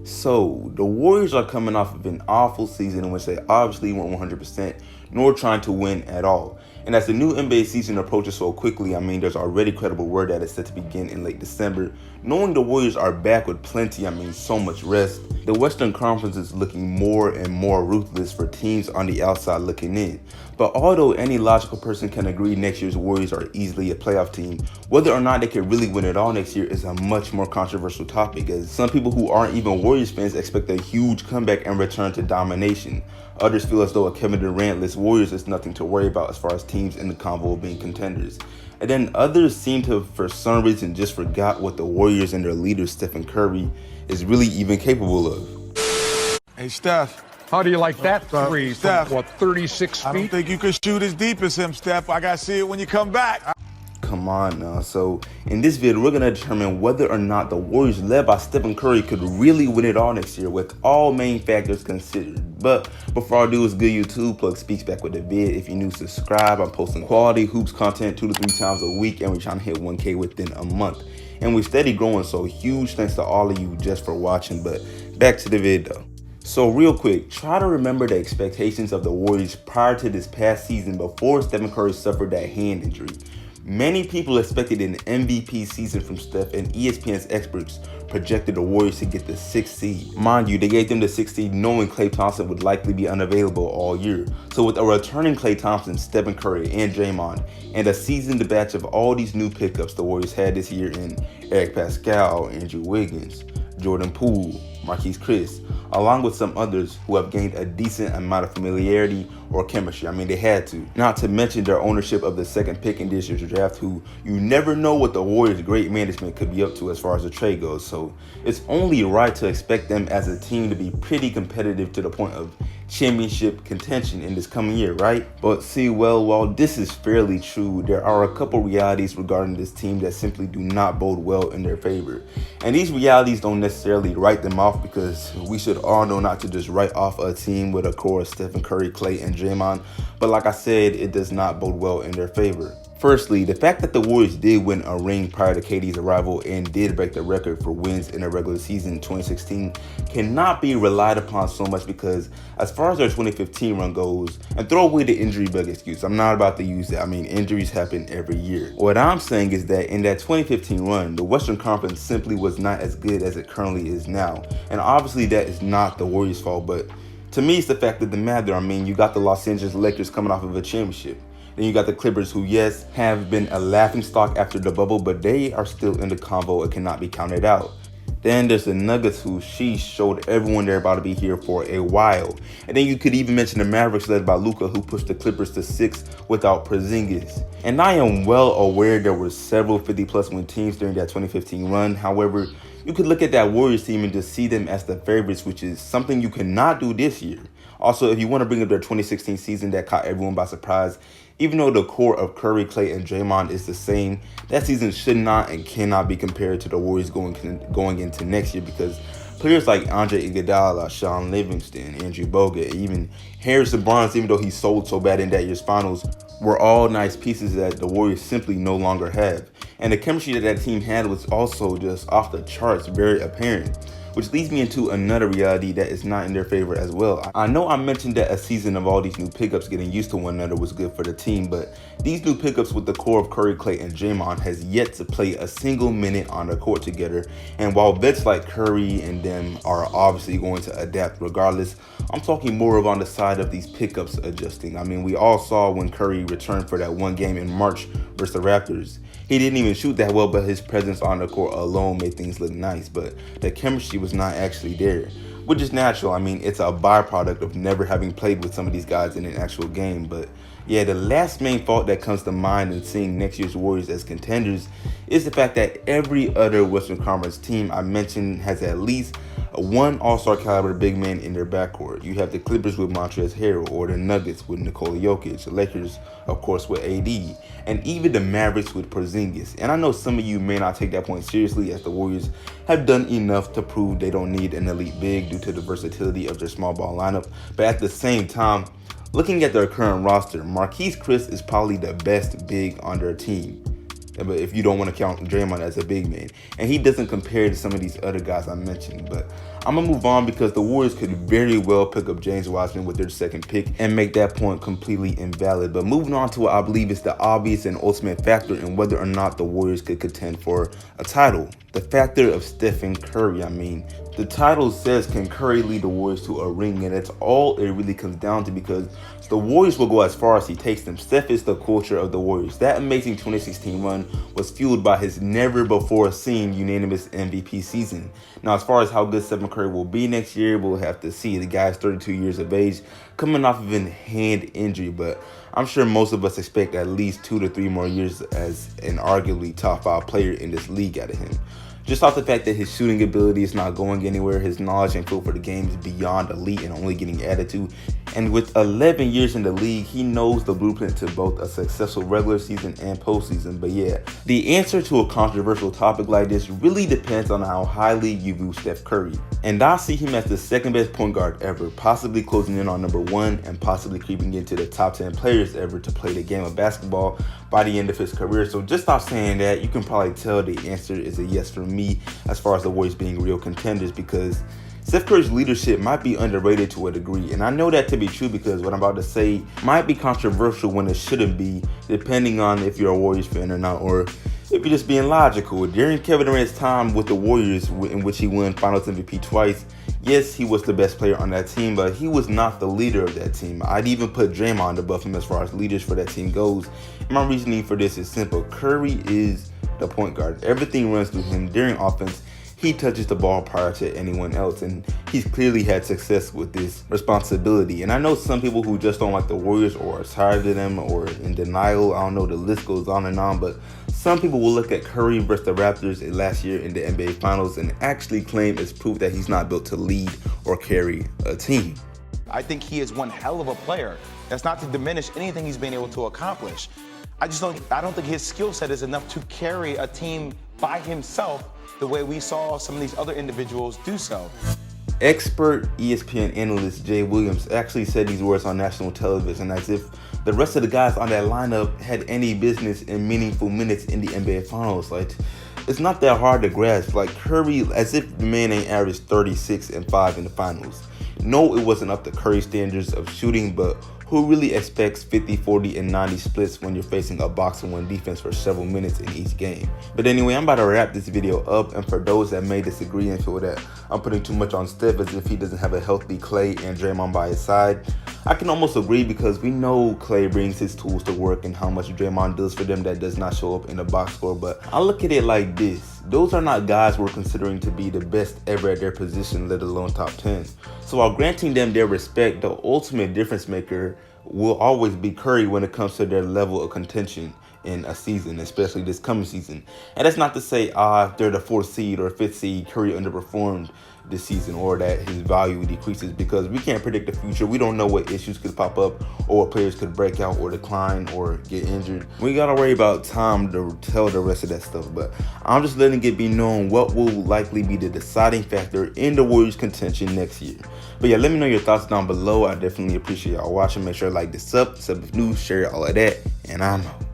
So, the Warriors are coming off of an awful season in which they obviously weren't 100%, nor trying to win at all. And as the new NBA season approaches so quickly, there's already credible word that it's set to begin in late December. Knowing the Warriors are back with plenty, so much rest, the Western Conference is looking more and more ruthless for teams on the outside looking in. But although any logical person can agree next year's Warriors are easily a playoff team, whether or not they can really win it all next year is a much more controversial topic, as some people who aren't even Warriors fans expect a huge comeback and return to domination. Others feel as though a Kevin Durant-less Warriors is nothing to worry about as far as teams in the convo of being contenders. And then others seem to, for some reason, just forgot what the Warriors and their leader, Stephen Curry, is really even capable of. Hey, Steph. How do you like that three Steph, from, 36 feet? I don't think you could shoot as deep as him, Steph. I got to see it when you come back. Come on now. So in this video, we're going to determine whether or not the Warriors led by Stephen Curry could really win it all next year with all main factors considered. But before I do, it's good YouTube plug speaks back with the vid. If you're new, subscribe. I'm posting quality hoops content 2 to 3 times a week, and we're trying to hit 1K within a month. And we're steady growing, so huge thanks to all of you just for watching. But back to the vid though. So real quick, try to remember the expectations of the Warriors prior to this past season before Stephen Curry suffered that hand injury. Many people expected an MVP season from Steph, and ESPN's experts projected the Warriors to get the 6th seed. Mind you, they gave them the 6th seed knowing Klay Thompson would likely be unavailable all year. So with a returning Klay Thompson, Stephen Curry, and Draymond, and a seasoned batch of all these new pickups the Warriors had this year in Eric Pascal, Andrew Wiggins, Jordan Poole, Marquise Chris, along with some others who have gained a decent amount of familiarity or chemistry. They had to. Not to mention their ownership of the 2nd pick in this year's draft, who you never know what the Warriors' great management could be up to as far as the trade goes. So it's only right to expect them as a team to be pretty competitive to the point of championship contention in this coming year, right? But see, well, while this is fairly true, there are a couple realities regarding this team that simply do not bode well in their favor. And these realities don't necessarily write them off, because we should all know not to just write off a team with a core of Stephen Curry, Klay, and Draymond. But like I said, it does not bode well in their favor. Firstly, the fact that the Warriors did win a ring prior to KD's arrival and did break the record for wins in a regular season in 2016 cannot be relied upon so much, because as far as their 2015 run goes, and throw away the injury bug excuse, I'm not about to use it. Injuries happen every year. What I'm saying is that in that 2015 run, the Western Conference simply was not as good as it currently is now. And obviously that is not the Warriors' fault, but to me, it's the fact of the matter. You got the Los Angeles Lakers coming off of a championship. Then you got the Clippers, who, yes, have been a laughingstock after the bubble, but they are still in the convo and cannot be counted out. Then there's the Nuggets, who showed everyone they're about to be here for a while. And then you could even mention the Mavericks, led by Luka, who pushed the Clippers to 6th without Porzingis. And I am well aware there were several 50-plus win teams during that 2015 run. However, you could look at that Warriors team and just see them as the favorites, which is something you cannot do this year. Also, if you want to bring up their 2016 season that caught everyone by surprise, even though the core of Curry, Klay, and Draymond is the same, that season should not and cannot be compared to the Warriors going into next year, because players like Andre Iguodala, Sean Livingston, Andrew Bogut, even Harrison Barnes, even though he sold so bad in that year's finals, were all nice pieces that the Warriors simply no longer have. And the chemistry that team had was also just off the charts, very apparent. Which leads me into another reality that is not in their favor as well. I know I mentioned that a season of all these new pickups getting used to one another was good for the team, but these new pickups with the core of Curry, Klay, and Draymond has yet to play a single minute on the court together. And while vets like Curry and them are obviously going to adapt regardless, I'm talking more of on the side of these pickups adjusting. We all saw when Curry returned for that one game in March versus the Raptors. He didn't even shoot that well, but his presence on the court alone made things look nice. But the chemistry was not actually there, which is natural. It's a byproduct of never having played with some of these guys in an actual game. But yeah, the last main fault that comes to mind in seeing next year's Warriors as contenders is the fact that every other Western Conference team I mentioned has at least one all-star caliber big man in their backcourt. You have the Clippers with Montrezl Harrell, or the Nuggets with Nikola Jokic, the Lakers, of course, with AD, and even the Mavericks with Porzingis. And I know some of you may not take that point seriously, as the Warriors have done enough to prove they don't need an elite big due to the versatility of their small ball lineup. But at the same time, looking at their current roster, Marquise Chris is probably the best big on their team. but if you don't want to count Draymond as a big man. And he doesn't compare to some of these other guys I mentioned. But I'm going to move on because the Warriors could very well pick up James Wiseman with their second pick and make that point completely invalid. But moving on to what I believe is the obvious and ultimate factor in whether or not the Warriors could contend for a title. The factor of Stephen Curry. I mean, the title says, can Curry lead the Warriors to a ring? And that's all it really comes down to, because the Warriors will go as far as he takes them. Steph is the culture of the Warriors. That amazing 2016 run was fueled by his never-before-seen unanimous MVP season. Now, as far as how good Stephen Curry will be next year, we'll have to see. The guy's 32 years of age, coming off of a hand injury, but I'm sure most of us expect at least 2 to 3 more years as an arguably top 5 player in this league out of him. Just off the fact that his shooting ability is not going anywhere, his knowledge and feel for the game is beyond elite and only getting added to. And with 11 years in the league, he knows the blueprint to both a successful regular season and postseason. But yeah, the answer to a controversial topic like this really depends on how highly you view Steph Curry. And I see him as the second best point guard ever, possibly closing in on number 1 and possibly creeping into the top 10 players ever to play the game of basketball by the end of his career. So just off saying that, you can probably tell the answer is a yes for me as far as the Warriors being real contenders, because Steph Curry's leadership might be underrated to a degree. And I know that to be true because what I'm about to say might be controversial when it shouldn't be, depending on if you're a Warriors fan or not, or if you're just being logical. During Kevin Durant's time with the Warriors, in which he won Finals MVP twice, yes, he was the best player on that team, but he was not the leader of that team. I'd even put Draymond above him as far as leaders for that team goes. And my reasoning for this is simple. Curry is the point guard. Everything runs through him. During offense, he touches the ball prior to anyone else, and he's clearly had success with this responsibility. And I know some people who just don't like the Warriors or are tired of them or in denial. I don't know, the list goes on and on, but some people will look at Curry versus the Raptors last year in the NBA Finals and actually claim it's proof that he's not built to lead or carry a team. I think he is one hell of a player. That's not to diminish anything he's been able to accomplish. I don't think his skill set is enough to carry a team by himself the way we saw some of these other individuals do so. Expert ESPN analyst Jay Williams actually said these words on national television, as if the rest of the guys on that lineup had any business in meaningful minutes in the NBA Finals. Like, it's not that hard to grasp. Like, Curry, as if the man ain't averaged 36 and 5 in the finals. No, it wasn't up to Curry standards of shooting, but who really expects 50, 40, and 90 splits when you're facing a box-and-one defense for several minutes in each game? But anyway, I'm about to wrap this video up, and for those that may disagree and feel that I'm putting too much on Steph as if he doesn't have a healthy Clay and Draymond by his side, I can almost agree, because we know Clay brings his tools to work and how much Draymond does for them that does not show up in the box score. But I look at it like this. Those are not guys we're considering to be the best ever at their position, let alone top 10. So while granting them their respect, the ultimate difference maker will always be Curry when it comes to their level of contention in a season, especially this coming season. And that's not to say if they're the 4th seed or 5th seed, Curry underperformed this season, or that his value decreases, because we can't predict the future. We don't know what issues could pop up or what players could break out or decline or get injured. We gotta worry about time to tell the rest of that stuff. But I'm just letting it be known what will likely be the deciding factor in the Warriors' contention next year. But yeah, let me know your thoughts down below. I definitely appreciate y'all watching. Make sure to like this up, sub if new, share all of that, and I'm out.